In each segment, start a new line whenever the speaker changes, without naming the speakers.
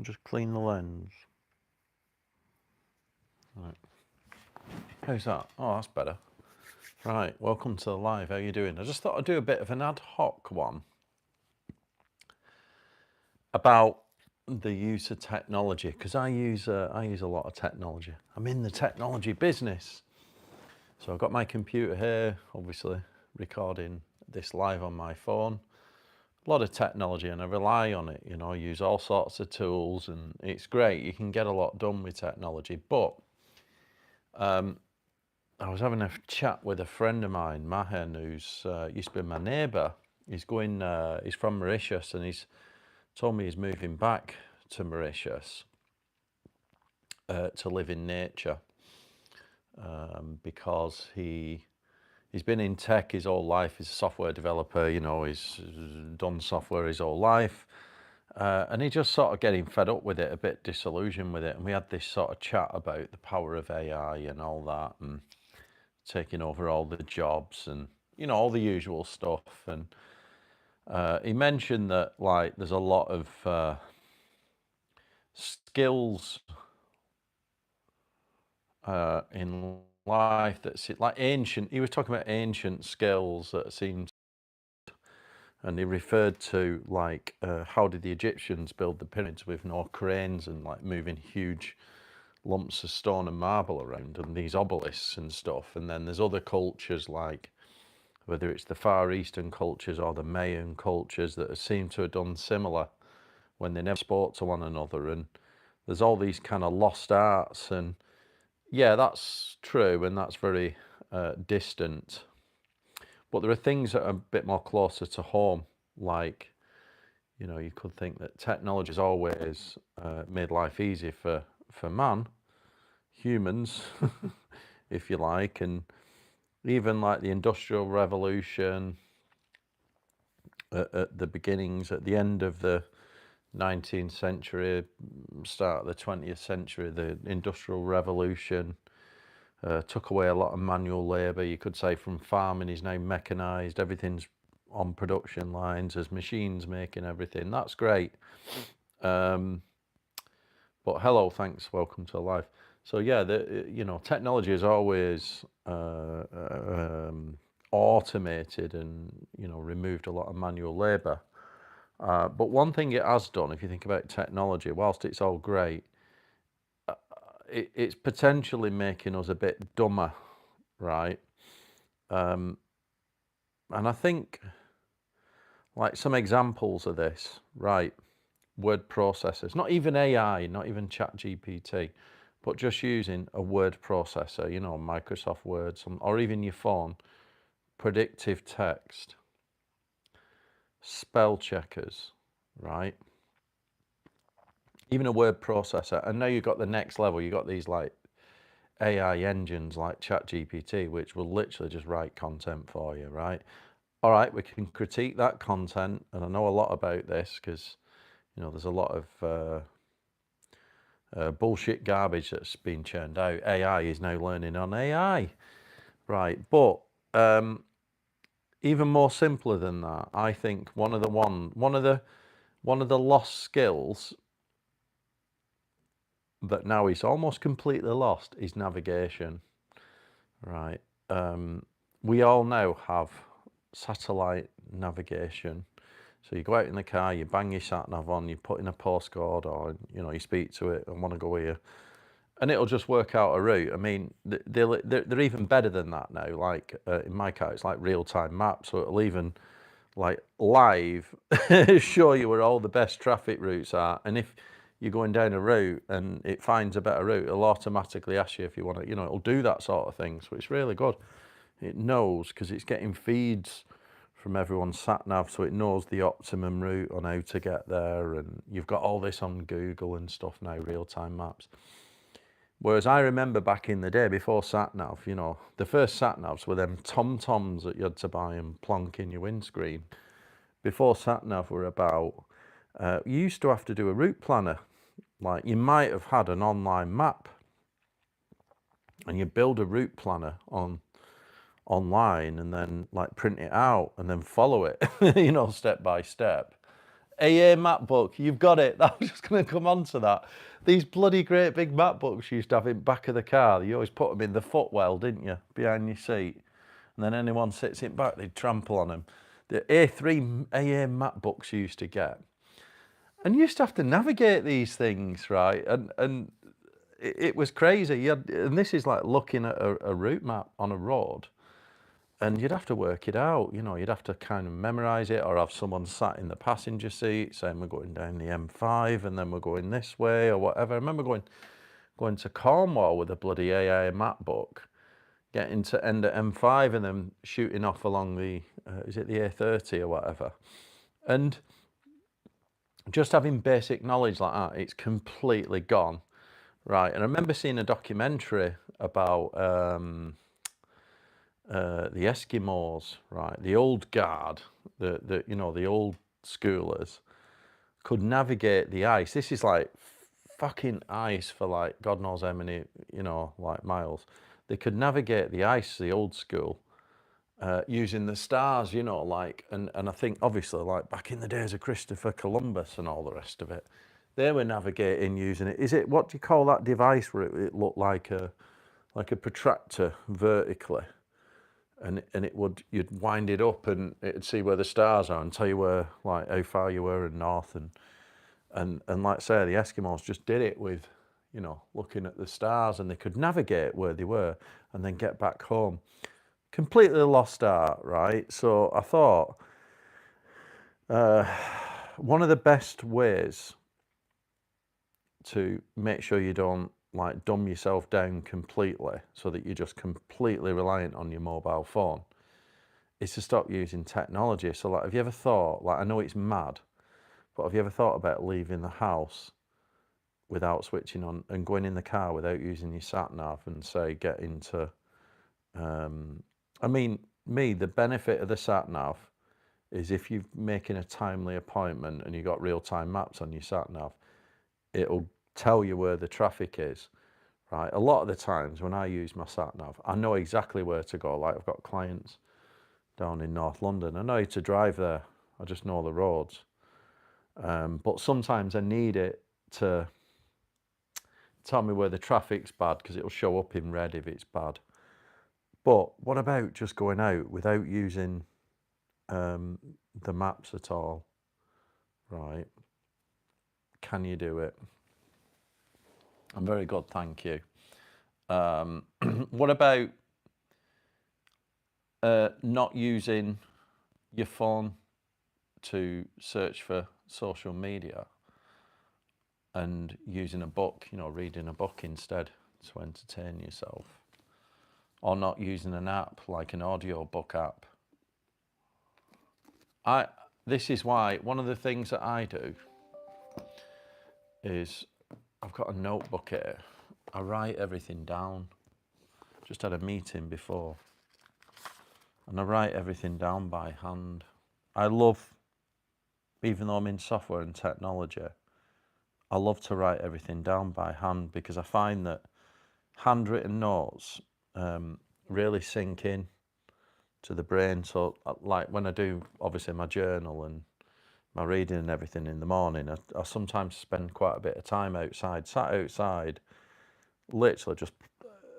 Just clean the lens. Right. How's that? Oh, that's better. Right, welcome to the live. How you doing? I just thought I'd do a bit of an ad hoc one about the use of technology, because I use a lot of technology. I'm in the technology business. So I've got my computer here, obviously recording this live on my phone. A lot of technology, and I rely on it, you know, I use all sorts of tools, and it's great. You can get a lot done with technology. But I was having a chat with a friend of mine, Mahen, who's used to be my neighbour. He's from Mauritius, and he's told me he's moving back to Mauritius to live in nature, because he's been in tech his whole life. He's a software developer, you know, he's done software his whole life. And he just sort of getting fed up with it, a bit disillusioned with it. And we had this sort of chat about the power of AI and all that, and taking over all the jobs and, you know, all the usual stuff. And he mentioned that, like, there's a lot of skills in life that's like ancient. He was talking about ancient skills that seemed, and he referred to, like, how did the Egyptians build the pyramids with no cranes and like moving huge lumps of stone and marble around, and these obelisks and stuff. And then there's other cultures, like whether it's the Far Eastern cultures or the Mayan cultures, that seem to have done similar when they never spoke to one another. And there's all these kind of lost arts, and yeah, that's true, and that's very distant. But there are things that are a bit more closer to home, like, you know, you could think that technology has always made life easy for man, humans, if you like. And even like the Industrial Revolution, at the beginnings, at the end of the 19th century, start of the 20th century, the Industrial Revolution took away a lot of manual labour. You could say from farming is now mechanised, everything's on production lines, there's machines making everything. That's great. But hello, thanks, welcome to live. So yeah, you know, technology is always automated and, you know, removed a lot of manual labour. But one thing it has done, if you think about technology, whilst it's all great, it's potentially making us a bit dumber, right? And I think, like, some examples of this, right? Word processors, not even AI, not even ChatGPT, but just using a word processor, you know, Microsoft Word, or even your phone, predictive text, spell checkers, right? Even a word processor. And now you've got the next level. You've got these like AI engines like ChatGPT, which will literally just write content for you, right? All right, we can critique that content. And I know a lot about this because, you know, there's a lot of bullshit garbage that's been churned out. AI is now learning on AI, right? But even more simpler than that, I think one of the lost skills that now is almost completely lost is navigation, right? We all now have satellite navigation. So you go out in the car, you bang your sat nav on, you put in a postcode, or, you know, you speak to it and want to go here, and it'll just work out a route. I mean, they're even better than that now. Like in my car, it's like real-time maps, so it'll even, like, live show you where all the best traffic routes are. And if you're going down a route and it finds a better route, it'll automatically ask you if you want to, you know, it'll do that sort of thing. So it's really good. It knows, because it's getting feeds from everyone's sat nav, so it knows the optimum route on how to get there. And you've got all this on Google and stuff now, real-time maps. Whereas I remember back in the day, before sat-nav, you know, the first sat-navs were them tom-toms that you had to buy and plonk in your windscreen. Before sat-nav were about, you used to have to do a route planner. Like, you might have had an online map, and you build a route planner online and then, like, print it out and then follow it, you know, step by step. AA map book, you've got it. I was just going to come on to that. These bloody great big map books you used to have in back of the car. You always put them in the footwell, didn't you, behind your seat? And then anyone sits in back, they'd trample on them. The A3 AA map books you used to get. And you used to have to navigate these things, right? And it was crazy. And this is like looking at a route map on a road. And you'd have to work it out, you know, you'd have to kind of memorize it or have someone sat in the passenger seat saying we're going down the M5 and then we're going this way or whatever. I remember going to Cornwall with a bloody AI map book, getting to end at M5 and then shooting off along the, is it the A30 or whatever? And just having basic knowledge like that, it's completely gone, right? And I remember seeing a documentary about the Eskimos, right? The old guard, the you know, the old schoolers could navigate the ice. This is like fucking ice for like God knows how many, you know, like miles. They could navigate the ice, the old school, using the stars, you know, like, and I think obviously like back in the days of Christopher Columbus and all the rest of it, they were navigating using it. Is it, what do you call that device where it looked like a protractor vertically? And it would, you'd wind it up and it'd see where the stars are and tell you where, like, how far you were in north. And like I say, the Eskimos just did it with, you know, looking at the stars, and they could navigate where they were and then get back home. Completely lost art, right? So I thought one of the best ways to make sure you don't like dumb yourself down completely so that you're just completely reliant on your mobile phone is to stop using technology. So like, have you ever thought, like, I know it's mad, but have you ever thought about leaving the house without switching on and going in the car without using your sat nav and say get into I mean, the benefit of the sat nav is if you're making a timely appointment and you've got real-time maps on your sat nav, it'll tell you where the traffic is, right? A lot of the times when I use my sat nav, I know exactly where to go. Like, I've got clients down in North London. I know how to drive there. I just know the roads. But sometimes I need it to tell me where the traffic's bad because it'll show up in red if it's bad. But what about just going out without using the maps at all, right? Can you do it? I'm very good, thank you. What about not using your phone to search for social media and using a book, you know, reading a book instead to entertain yourself? Or not using an app like an audio book app? This is why one of the things that I do is I've got a notebook here. I write everything down. Just had a meeting before, and I write everything down by hand. I love, even though I'm in software and technology, I love to write everything down by hand because I find that handwritten notes really sink in to the brain. So like when I do obviously my journal and my reading and everything in the morning, I sometimes spend quite a bit of time outside, sat outside, literally just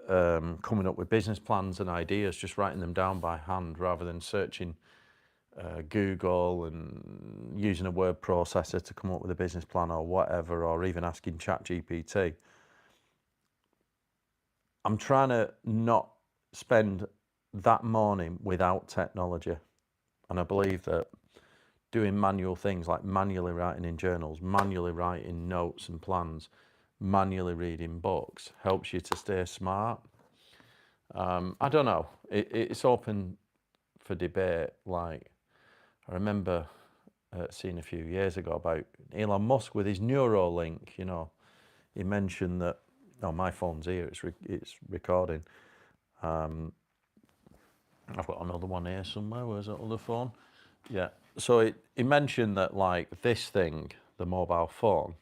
coming up with business plans and ideas, just writing them down by hand rather than searching Google and using a word processor to come up with a business plan or whatever, or even asking ChatGPT. I'm trying to not spend that morning without technology. And I believe that doing manual things like manually writing in journals, manually writing notes and plans, manually reading books helps you to stay smart. I don't know. It's open for debate. Like, I remember seeing a few years ago about Elon Musk with his Neuralink. You know, he mentioned that. Oh, my phone's here. It's recording. I've got another one here somewhere. Where's that other phone? Yeah. So he mentioned that, like, this thing, the mobile phone,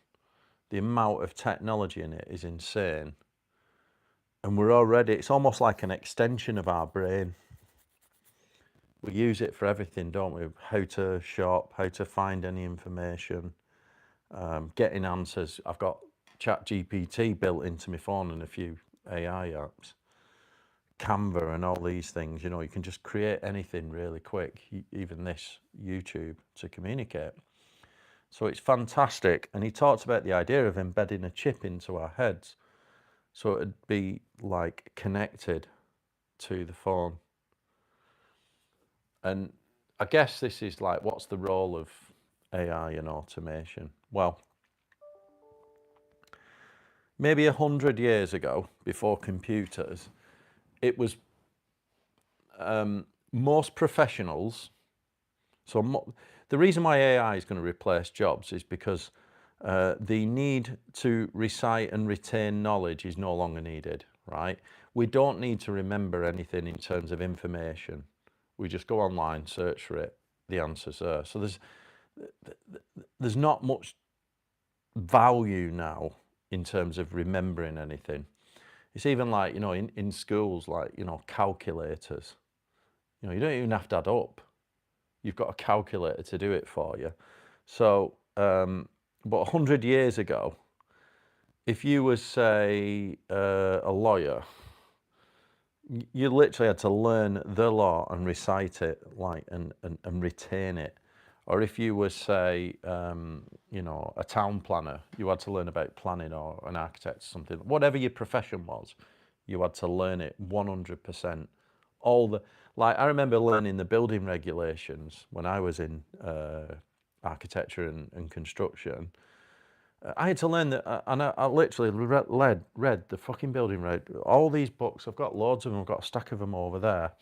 the amount of technology in it is insane. And we're already, it's almost like an extension of our brain. We use it for everything, don't we? How to shop, how to find any information, getting answers. I've got ChatGPT built into my phone and a few AI apps, Canva and all these things. You know, you can just create anything really quick, even this YouTube, to communicate. So it's fantastic. And he talks about the idea of embedding a chip into our heads, so it'd be like connected to the phone. And I guess this is like, what's the role of AI and automation? Well, maybe 100 years ago, before computers, it was most professionals. So the reason why AI is going to replace jobs is because the need to recite and retain knowledge is no longer needed, right? We don't need to remember anything in terms of information. We just go online, search for it, the answer's there. So there's not much value now in terms of remembering anything. It's even like, you know, in schools, like, you know, calculators. You know, you don't even have to add up. You've got a calculator to do it for you. So, but 100 years ago, if you were, say, a lawyer, you literally had to learn the law and recite it, like, and retain it. Or if you were, say, you know, a town planner, you had to learn about planning, or an architect or something. Whatever your profession was, you had to learn it 100%. Like, I remember learning the building regulations when I was in architecture and construction. I had to learn that, and I literally read the fucking building reg, all these books. I've got loads of them. I've got a stack of them over there.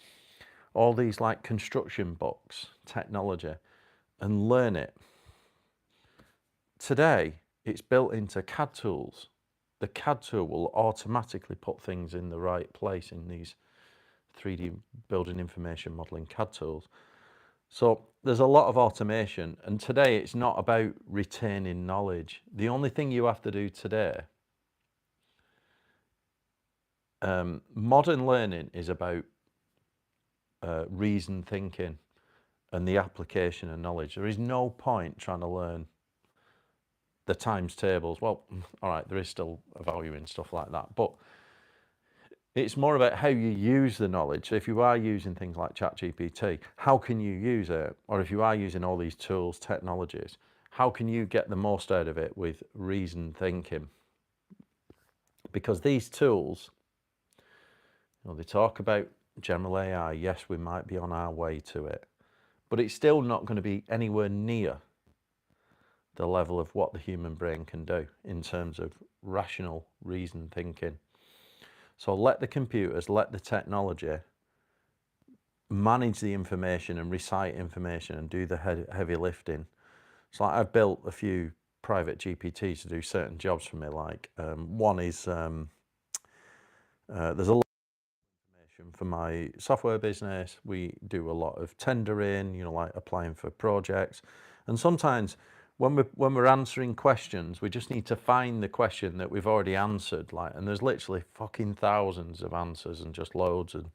All these like construction books, technology, and learn it. Today, it's built into CAD tools. The CAD tool will automatically put things in the right place in these 3D building information modeling CAD tools. So there's a lot of automation, and today it's not about retaining knowledge. The only thing you have to do today, modern learning is about reason thinking and the application of knowledge. There is no point trying to learn the times tables. Well, all right, there is still a value in stuff like that, but it's more about how you use the knowledge. So if you are using things like ChatGPT, how can you use it? Or if you are using all these tools, technologies, how can you get the most out of it with reasoned thinking? Because these tools, you know, they talk about general AI. Yes, we might be on our way to it, but it's still not going to be anywhere near the level of what the human brain can do in terms of rational, reasoned thinking. So let the computers, let the technology manage the information and recite information and do the heavy lifting. So like, I've built a few private GPTs to do certain jobs for me. Like one is, there's a lot of information for my software business. We do a lot of tendering, you know, like applying for projects. And sometimes when we're answering questions, we just need to find the question that we've already answered, like, and there's literally fucking thousands of answers and just loads, and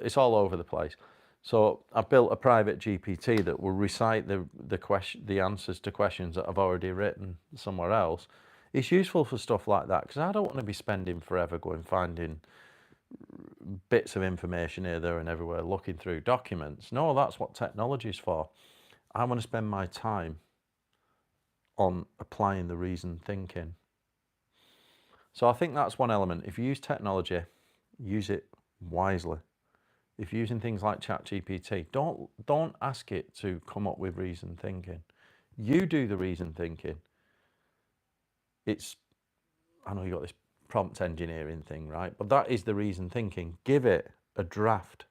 it's all over the place. So I've built a private GPT that will recite the answers to questions that I've already written somewhere else. It's useful for stuff like that, because I don't want to be spending forever going finding bits of information here, there, and everywhere, looking through documents. No, that's what technology is for. I want to spend my time on applying the reasoned thinking. So I think that's one element. If you use technology, use it wisely. If you're using things like ChatGPT, don't ask it to come up with reasoned thinking. You do the reasoned thinking. I know you got this prompt engineering thing, right? But that is the reasoned thinking. Give it a draft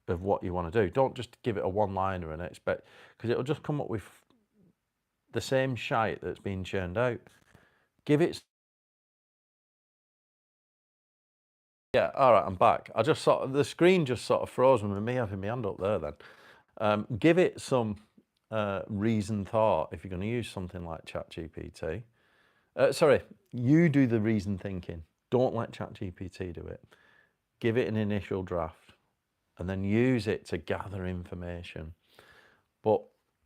of what you want to do. Don't just give it a one-liner and expect, because it'll just come up with the same shite that's been churned out. Give it. Yeah, all right, I'm back. The screen just sort of froze with me having my hand up there then. Give it some reasoned thought if you're going to use something like ChatGPT. Sorry, you do the reasoned thinking. Don't let ChatGPT do it. Give it an initial draft and then use it to gather information. But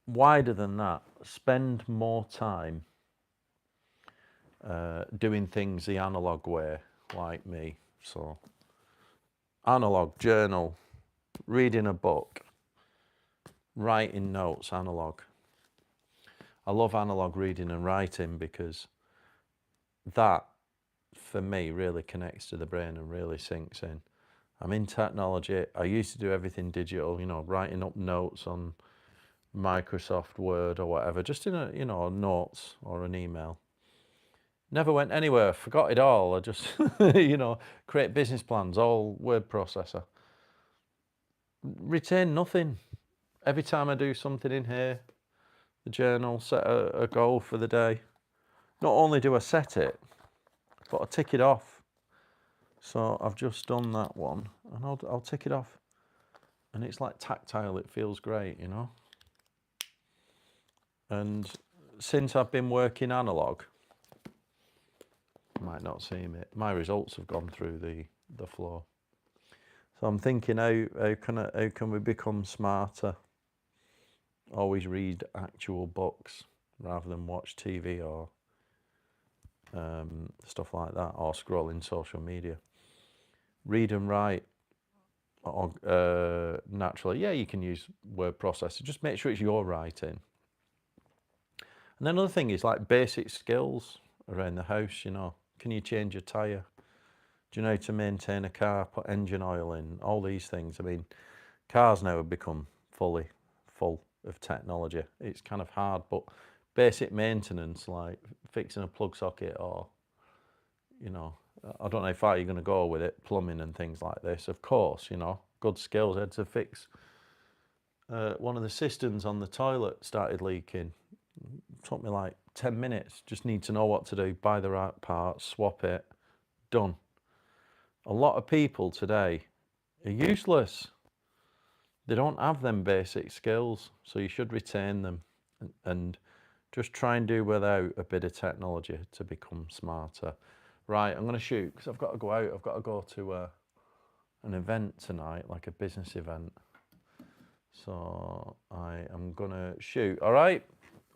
wider than that, spend more time doing things the analog way, like me. So analog, journal, reading a book, writing notes, analog. I love analog reading and writing because that, for me, really connects to the brain and really sinks in. I'm in technology. I used to do everything digital, you know, writing up notes on Microsoft Word or whatever, just in a, you know, notes or an email. Never went anywhere, forgot it all. I just, you know, create business plans, all word processor. Retain nothing. Every time I do something in here, the journal, set a goal for the day. Not only do I set it, but I tick it off. So I've just done that one, and I'll tick it off. And it's like tactile, it feels great, you know. And since I've been working analog, you might not see it, my results have gone through the floor. So I'm thinking, how can we become smarter? Always read actual books rather than watch TV or stuff like that, or scrolling social media. Read and write naturally. Yeah, you can use word processor. Just make sure it's your writing. And then another thing is like basic skills around the house, you know. Can you change a tyre? Do you know how to maintain a car, put engine oil in, all these things? I mean, cars now have become full of technology. It's kind of hard, but basic maintenance like fixing a plug socket or, you know, I don't know how far you're going to go with it, plumbing and things like this. Of course, you know, good skills. I had to fix one of the cisterns on the toilet started leaking. It took me like 10 minutes. Just need to know what to do, buy the right parts, swap it, done. A lot of people today are useless. They don't have them basic skills, so you should retain them and just try and do without a bit of technology to become smarter. Right, I'm going to shoot because I've got to go out. I've got to go to an event tonight, like a business event. So I am going to shoot. All right,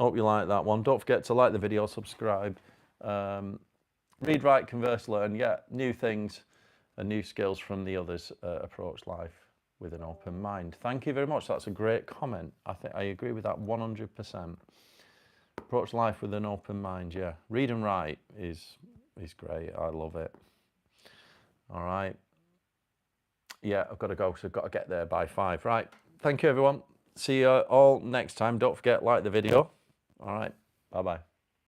hope you like that one. Don't forget to like the video, subscribe. Read, write, converse, learn. Yeah, new things and new skills from the others. Approach life with an open mind. Thank you very much. That's a great comment. I think I agree with that 100%. Approach life with an open mind. Yeah, read and write is great. I love it. All right. Yeah, I've got to go, so I've got to get there by 5. Right. Thank you, everyone. See you all next time. Don't forget, like the video. All right. Bye-bye.